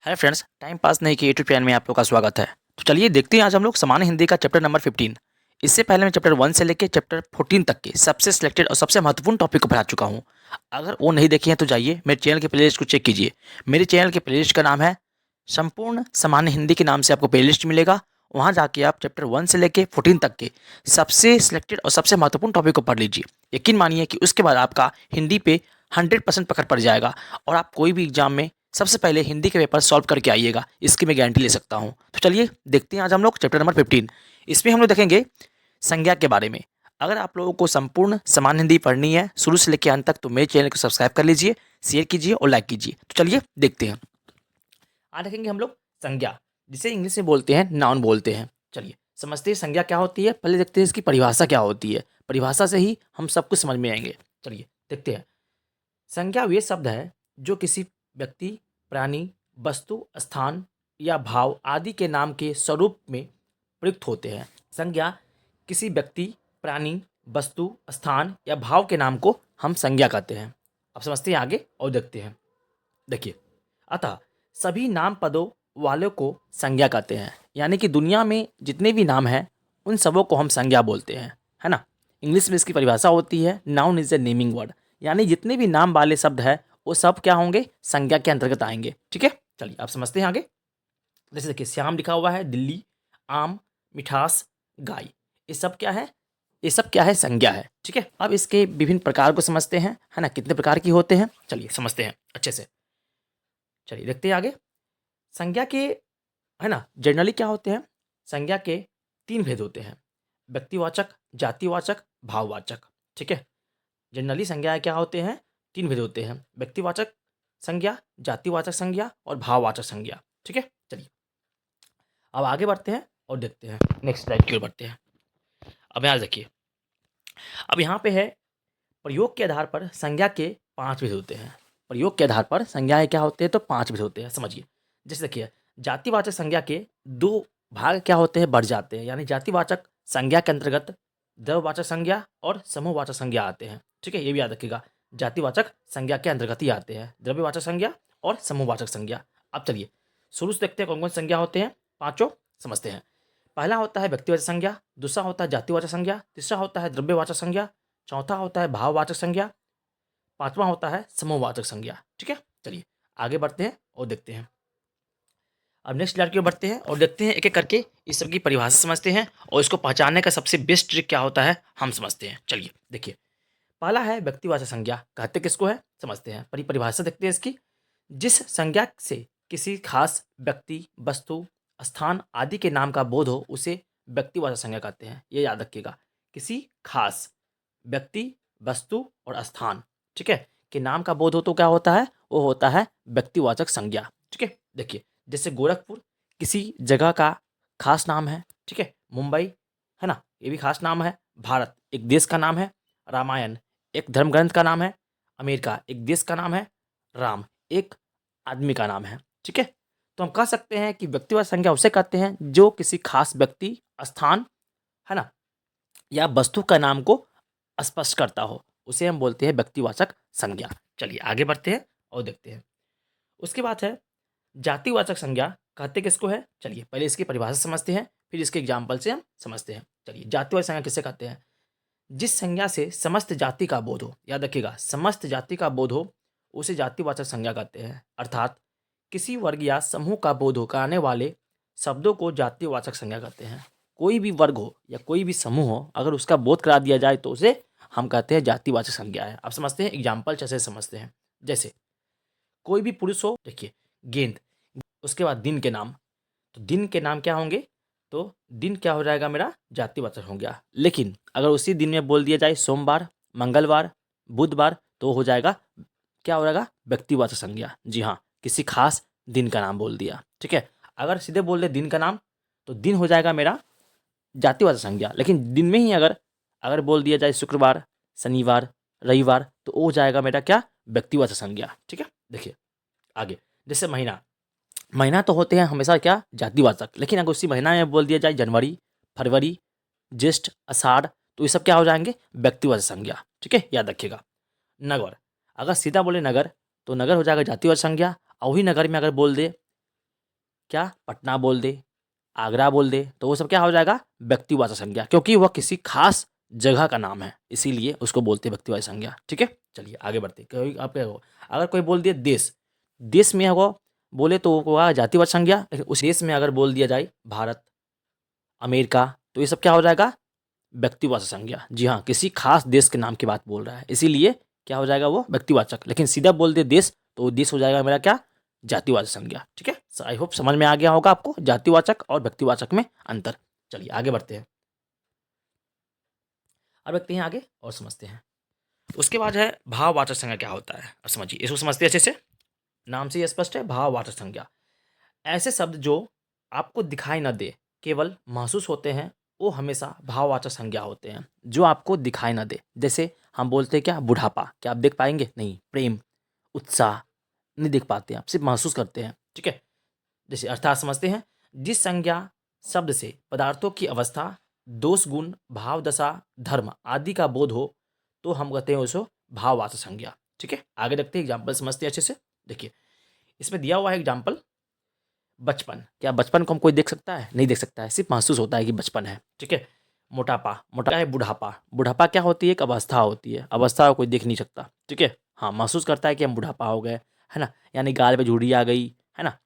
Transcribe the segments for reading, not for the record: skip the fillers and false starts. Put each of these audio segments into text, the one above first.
Hi friends, time pass नहीं कि YouTube channel में आप लोग का स्वागत है। तो चलिए देखते हैं आज हम लोग सामान्य हिंदी का चैप्टर नंबर 15। इससे पहले मैं चैप्टर 1 से लेकर चैप्टर 14 तक के सबसे सिलेक्टेड और सबसे महत्वपूर्ण टॉपिक को पढ़ा चुका हूँ। अगर वो नहीं देखे हैं तो जाइए मेरे चैनल के प्लेलिस्ट को चेक कीजिए। मेरे चैनल के प्लेलिस्ट का नाम है संपूर्ण सामान्य हिंदी के नाम से आपको प्लेलिस्ट मिलेगा। वहाँ जाके आप चैप्टर 1 से लेकर 14 तक के सबसे सिलेक्टेड और सबसे महत्वपूर्ण टॉपिक को पढ़ लीजिए। यकीन मानिए कि उसके बाद आपका हिंदी पे 100% पकड़ पड़ जाएगा और आप कोई भी एग्जाम में सबसे पहले हिंदी के पेपर सॉल्व करके आइएगा, इसकी मैं गारंटी ले सकता हूँ। तो चलिए देखते हैं आज हम लोग चैप्टर नंबर 15। इसमें हम लोग देखेंगे संज्ञा के बारे में। अगर आप लोगों को संपूर्ण सामान्य हिंदी पढ़नी है शुरू से लेकर अंत तक तो मेरे चैनल को सब्सक्राइब कर लीजिए, शेयर कीजिए और लाइक कीजिए। तो चलिए देखते हैं। आज देखेंगे हम लोग संज्ञा, जिसे इंग्लिश में बोलते हैं नाउन बोलते हैं। चलिए समझते हैं संज्ञा क्या होती है। पहले देखते हैं इसकी परिभाषा क्या होती है। परिभाषा से ही हम सब कुछ समझ में आएंगे। चलिए देखते हैं। संज्ञा वे शब्द है जो किसी व्यक्ति, प्राणी, वस्तु, स्थान या भाव आदि के नाम के स्वरूप में प्रयुक्त होते हैं। संज्ञा किसी व्यक्ति, प्राणी, वस्तु, स्थान या भाव के नाम को हम संज्ञा कहते हैं। अब समझते हैं आगे और देखते हैं। देखिए, अतः सभी नाम पदों वालों को संज्ञा कहते हैं। यानी कि दुनिया में जितने भी नाम हैं उन सबों को हम संज्ञा बोलते हैं, है ना। इंग्लिश में इसकी परिभाषा होती है noun is a naming word. यानी जितने भी नाम वाले शब्द हैं वो सब क्या होंगे, संज्ञा के अंतर्गत आएंगे। ठीक है, चलिए आप समझते हैं आगे। जैसे देखिए, श्याम लिखा हुआ है, दिल्ली, आम, मिठास, गाय, ये सब क्या है, ये सब क्या है, संज्ञा है। ठीक है, अब इसके विभिन्न प्रकार को समझते हैं, है ना, कितने प्रकार की होते हैं चलिए समझते हैं अच्छे से। चलिए देखते हैं आगे। संज्ञा के, है ना, जनरली क्या होते हैं, संज्ञा के 3 भेद होते हैं, व्यक्तिवाचक, जातिवाचक, भाववाचक। ठीक है, जनरली संज्ञा क्या होते हैं, 3 भेद होते हैं, व्यक्तिवाचक संज्ञा, जातिवाचक संज्ञा और भाववाचक संज्ञा। ठीक है, चलिए अब आगे बढ़ते हैं और देखते हैं, नेक्स्ट स्लाइड की ओर बढ़ते हैं। अब यहाँ देखिए, अब यहाँ पे है प्रयोग के आधार पर संज्ञा के 5 भेद होते हैं। प्रयोग के आधार पर संज्ञाएं क्या होते हैं, तो 5 भेद होते हैं, समझिए। जैसे देखिए, जातिवाचक संज्ञा के 2 भाग क्या होते हैं, बढ़ जाते हैं। यानी जातिवाचक संज्ञा के अंतर्गत द्रव्यवाचक संज्ञा और समूहवाचक संज्ञा आते हैं। ठीक है, ये भी याद रखिएगा, जातिवाचक संज्ञा के अंतर्गत ही आते हैं द्रव्यवाचक संज्ञा और समूहवाचक संज्ञा। अब चलिए शुरू से देखते हैं कौन कौन संज्ञा होते हैं, पांचों समझते हैं। पहला होता है व्यक्तिवाचक संज्ञा, दूसरा होता है जातिवाचक संज्ञा, तीसरा होता है द्रव्यवाचक संज्ञा, चौथा होता है भाववाचक संज्ञा, पांचवा होता है समूहवाचक संज्ञा। ठीक है, चलिए आगे बढ़ते हैं और देखते हैं। अब नेक्स्ट स्लाइड की ओर बढ़ते हैं और देखते हैं एक एक करके इस सब की परिभाषा समझते हैं और इसको पहचानने का सबसे बेस्ट ट्रिक क्या होता है हम समझते हैं। चलिए देखिए, पहला है व्यक्तिवाचक संज्ञा, कहते किसको है समझते हैं। परिभाषा देखते हैं इसकी। जिस संज्ञा से किसी खास व्यक्ति, वस्तु, स्थान आदि के नाम का बोध हो उसे व्यक्तिवाचक संज्ञा कहते हैं। ये याद रखिएगा, किसी खास व्यक्ति, वस्तु और स्थान, ठीक है, के नाम का बोध हो तो क्या होता है, वो होता है व्यक्तिवाचक संज्ञा। ठीक है, देखिए जैसे गोरखपुर किसी जगह का खास नाम है। ठीक है, मुंबई, है ना, ये भी खास नाम है। भारत एक देश का नाम है। रामायण एक धर्म ग्रंथ का नाम है। अमेरिका एक देश का नाम है। राम एक आदमी का नाम है। ठीक है, तो हम कह सकते हैं कि व्यक्तिवाचक संज्ञा उसे कहते हैं जो किसी खास व्यक्ति, स्थान, है ना, या वस्तु का नाम को स्पष्ट करता हो, उसे हम बोलते हैं व्यक्तिवाचक संज्ञा। चलिए आगे बढ़ते हैं और देखते हैं। उसके बाद है जातिवाचक संज्ञा, कहते किसको है, चलिए पहले इसकी परिभाषा समझते हैं फिर इसके एग्जाम्पल से हम समझते हैं। चलिए जातिवाचक संज्ञा किसे कहते हैं, जिस संज्ञा से समस्त जाति का बोध हो, याद रखिएगा समस्त जाति का बोध हो उसे जातिवाचक संज्ञा कहते हैं। अर्थात किसी वर्ग या समूह का बोध हो कराने वाले शब्दों को जातिवाचक संज्ञा कहते हैं। कोई भी वर्ग हो या कोई भी समूह हो, अगर उसका बोध करा दिया जाए तो उसे हम कहते हैं जातिवाचक संज्ञा है। अब समझते हैं एग्जाम्पल जैसे समझते हैं। जैसे कोई भी पुरुष हो, देखिए गेंद, उसके बाद दिन के नाम, तो दिन के नाम क्या होंगे, तो दिन क्या हो जाएगा मेरा, जातिवाचक हो गया। लेकिन अगर उसी दिन में बोल दिया जाए सोमवार, मंगलवार, बुधवार, तो हो जाएगा, क्या हो जाएगा, व्यक्तिवाचक संज्ञा। जी हाँ, किसी खास दिन का नाम बोल दिया। ठीक है, अगर सीधे बोल दे दिन का नाम तो दिन हो जाएगा मेरा जातिवाचक संज्ञा। लेकिन दिन में ही अगर अगर बोल दिया जाए शुक्रवार, शनिवार, रविवार, तो वो हो जाएगा मेरा क्या, व्यक्तिवाचक संज्ञा। ठीक है, देखिए आगे। जैसे महीना, महीना तो होते हैं हमेशा क्या, जातिवाचक। लेकिन अगर उसी महीना में बोल दिया जाए जनवरी, फरवरी, ज्येष्ठ, आषाढ़, तो ये सब क्या हो जाएंगे, व्यक्तिवाचक संज्ञा। ठीक है, याद रखिएगा। नगर, अगर सीधा बोले नगर तो नगर हो जाएगा जातिवाचक संज्ञा। और वही नगर में अगर बोल दे क्या पटना बोल दे, आगरा बोल दे, तो वो सब क्या हो जाएगा, व्यक्तिवाचक संज्ञा, क्योंकि वह किसी खास जगह का नाम है, इसीलिए उसको बोलते हैं व्यक्तिवाचक संज्ञा। ठीक है, चलिए आगे बढ़ते हैं। कोई आप क्या हो, अगर कोई बोल दिया देश, देश में अगर बोले तो वो हुआ जातिवाचक संज्ञा, लेकिन उस देश में अगर बोल दिया जाए भारत, अमेरिका, तो ये सब क्या हो जाएगा, व्यक्तिवाचक संज्ञा। जी हाँ, किसी खास देश के नाम की बात बोल रहा है, इसीलिए क्या हो जाएगा वो व्यक्तिवाचक। लेकिन सीधा बोल दे देश, तो वो देश हो जाएगा मेरा क्या, जातिवाचक संज्ञा। ठीक है, आई होप समझ में आ गया होगा आपको जातिवाचक और व्यक्तिवाचक में अंतर। चलिए आगे बढ़ते हैं, अब बढ़ते हैं आगे और समझते हैं। उसके बाद है भाववाचक संज्ञा क्या होता है। अब समझिए, इसको समझते हैं अच्छे से, नाम से ही स्पष्ट है, भाववाचक संज्ञा। ऐसे शब्द जो आपको दिखाई न दे, केवल महसूस होते हैं, वो हमेशा भाववाचक संज्ञा होते हैं। जो आपको दिखाई न दे, जैसे हम बोलते हैं क्या, बुढ़ापा, क्या आप देख पाएंगे, नहीं। प्रेम, उत्साह, नहीं देख पाते हैं, आप सिर्फ महसूस करते हैं। ठीक है, जैसे अर्थात समझते हैं, जिस संज्ञा शब्द से पदार्थों की अवस्था, दोष गुण, भाव दशा, धर्म आदि का बोध हो, तो हम कहते हैं उसको भाववाचक संज्ञा। ठीक है, आगे देखते हैं, एग्जाम्पल समझते हैं अच्छे से। देखिए, इसमें दिया हुआ है एग्जाम्पल, बचपन, क्या बचपन को हम कोई देख सकता है, नहीं देख सकता है, सिर्फ महसूस होता है कि बचपन है। ठीक है, मोटापा, मोटा है बुढ़ापा, बुढ़ापा क्या होती है, एक अवस्था होती है, अवस्था को कोई देख नहीं सकता। ठीक है, हाँ महसूस करता है कि हम बुढ़ापा हो गए, है ना, यानी गाल पे झुर्री आ गई, है ना,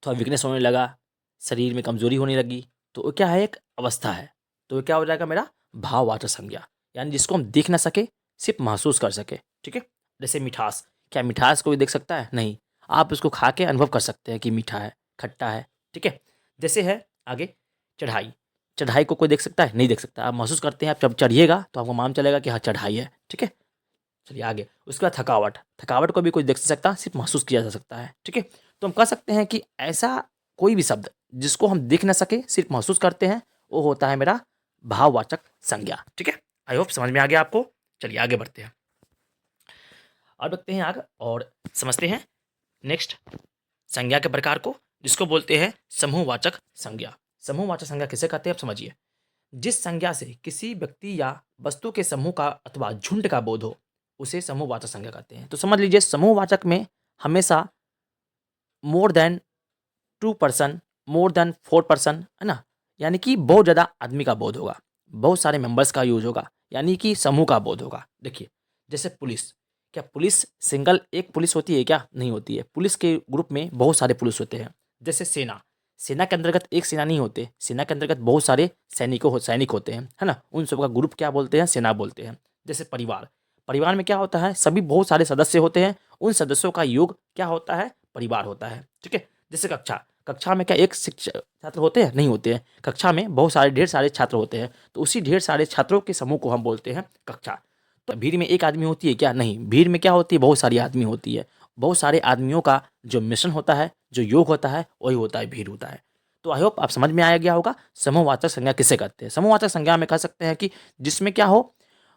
थोड़ा वीकनेस होने लगा, शरीर में कमजोरी होने लगी, तो वो क्या है, एक अवस्था है। तो वो क्या हो जाएगा मेरा भाववाचक संज्ञा, यानी जिसको हम देख ना सके, सिर्फ महसूस कर सके। ठीक है, जैसे मिठास, क्या मिठास कोई देख सकता है, नहीं। आप उसको खा के अनुभव कर सकते हैं कि मीठा है, खट्टा है। ठीक है, जैसे है आगे चढ़ाई, चढ़ाई को कोई देख सकता है, नहीं देख सकता, आप महसूस करते हैं, आप जब चढ़िएगा तो आपको मालूम चलेगा कि हाँ चढ़ाई है। ठीक है, चलिए आगे, उसके बाद थकावट, थकावट को भी कोई देख नहीं सकता, सिर्फ महसूस किया जा सकता है। ठीक है, तो हम कह सकते हैं कि ऐसा कोई भी शब्द जिसको हम देख ना सके, सिर्फ महसूस करते हैं, वो होता है मेरा भाववाचक संज्ञा। ठीक है, आई होप समझ में आ गया आपको। चलिए आगे बढ़ते हैं, और बढ़ते हैं आगे और समझते हैं नेक्स्ट संज्ञा के प्रकार को, जिसको बोलते हैं समूहवाचक संज्ञा। समूहवाचक संज्ञा किसे कहते हैं, आप समझिए, जिस संज्ञा से किसी व्यक्ति या वस्तु के समूह का अथवा झुंड का बोध हो, उसे समूहवाचक संज्ञा कहते हैं। तो समझ लीजिए, समूहवाचक में हमेशा more than 2 person, more than 4 person, है ना, यानी कि बहुत ज़्यादा आदमी का बोध होगा, बहुत सारे मेंबर्स का यूज होगा, यानी कि समूह का बोध होगा। देखिए, जैसे पुलिस, क्या पुलिस सिंगल एक पुलिस होती है, क्या नहीं होती है, पुलिस के ग्रुप में बहुत सारे पुलिस होते हैं। जैसे सेना, सेना के अंतर्गत एक सेना नहीं होते, सेना के अंतर्गत बहुत सारे सैनिक होते हैं, है ना, उन सब का ग्रुप क्या बोलते हैं, सेना बोलते हैं। जैसे परिवार, परिवार में क्या होता है, सभी बहुत सारे सदस्य होते हैं, उन सदस्यों का योग क्या होता है, परिवार होता है। ठीक है, जैसे कक्षा, कक्षा में क्या एक शिक्षक छात्र होते हैं, नहीं होते हैं, कक्षा में बहुत सारे ढेर सारे छात्र होते हैं, तो उसी ढेर सारे छात्रों के समूह को हम बोलते हैं कक्षा। तो भीड़ में एक आदमी होती है क्या, नहीं, भीड़ में क्या होती है, बहुत सारी आदमी होती है, बहुत सारे आदमियों का जो मिश्रण होता है, जो योग होता है, वही होता है भीड़ होता है। तो आई होप आप समझ में आया गया होगा समूहवाचक संज्ञा किसे कहते हैं। समूहवाचक संज्ञा में कह सकते हैं कि जिसमें क्या हो,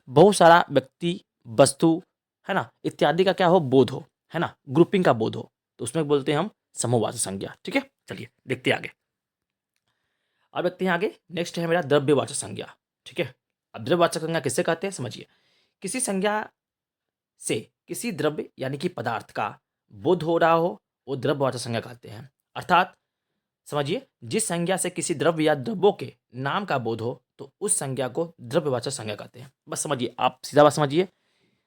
बहुत सारा व्यक्ति, वस्तु, है ना, इत्यादि का क्या हो, बोध हो, है ना, ग्रुपिंग का बोध हो, तो उसमें बोलते हैं हम समूहवाचक संज्ञा। ठीक है, चलिए देखते हैं आगे, अब देखते हैं आगे, नेक्स्ट है मेरा द्रव्यवाचक संज्ञा। ठीक है, अब द्रव्यवाचक संज्ञा किससे कहते हैं, समझिए, किसी संज्ञा से किसी द्रव्य यानी कि पदार्थ का बोध हो रहा हो, वो द्रव्यवाचक संज्ञा कहते हैं। अर्थात समझिए, जिस संज्ञा से किसी द्रव्य या द्रव्यों के नाम का बोध हो, तो उस संज्ञा को द्रव्यवाचक संज्ञा कहते हैं। बस समझिए, आप सीधा बात समझिए,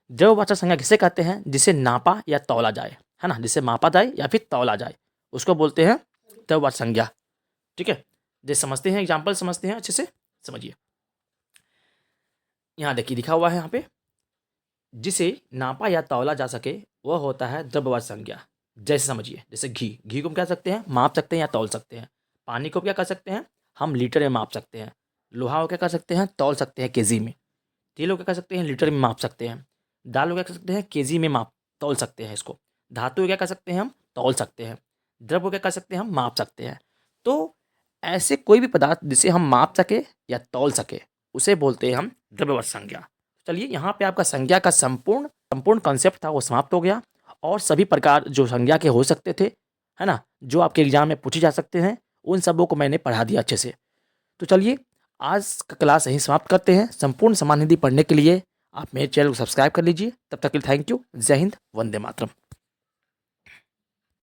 द्रव्यवाचक संज्ञा किसे कहते हैं, जिसे नापा या तौला जाए, है ना, जिसे मापा जाए या फिर तौला जाए, उसको बोलते हैं द्रव्यवाचक संज्ञा। ठीक है, जैसे समझते हैं, एग्जाम्पल समझते हैं अच्छे से, समझिए, यहाँ देखिए लिखा हुआ है, यहाँ पे जिसे नापा या तौला जा सके वह होता है द्रव्यवाचक संज्ञा। जैसे समझिए, जैसे घी, घी को हम क्या सकते हैं, माप सकते हैं या तौल सकते हैं। पानी को क्या कर सकते हैं, हम लीटर में माप सकते हैं। लोहा को क्या कर सकते हैं, तौल सकते हैं केजी में। तेल को क्या कर सकते हैं, लीटर में माप सकते हैं। दाल को क्या कर सकते हैं, केजी में माप तौल सकते हैं इसको। धातु को क्या कर सकते हैं, हम तौल सकते हैं। द्रव्य को क्या कर सकते हैं, हम माप सकते हैं। तो ऐसे कोई भी पदार्थ जिसे हम माप सके या तौल सके, उसे बोलते हैं हम द्रव्यवाचक संज्ञा। चलिए, यहाँ पे आपका संज्ञा का संपूर्ण संपूर्ण कॉन्सेप्ट था वो समाप्त हो गया, और सभी प्रकार जो संज्ञा के हो सकते थे, है ना, जो आपके एग्जाम में पूछे जा सकते हैं, उन सबों को मैंने पढ़ा दिया अच्छे से। तो चलिए, आज का क्लास यहीं समाप्त करते हैं। संपूर्ण समान हिंदी पढ़ने के लिए आप मेरे चैनल को सब्सक्राइब कर लीजिए। तब तक के लिए थैंक यू। जय हिंद, वंदे मातरम।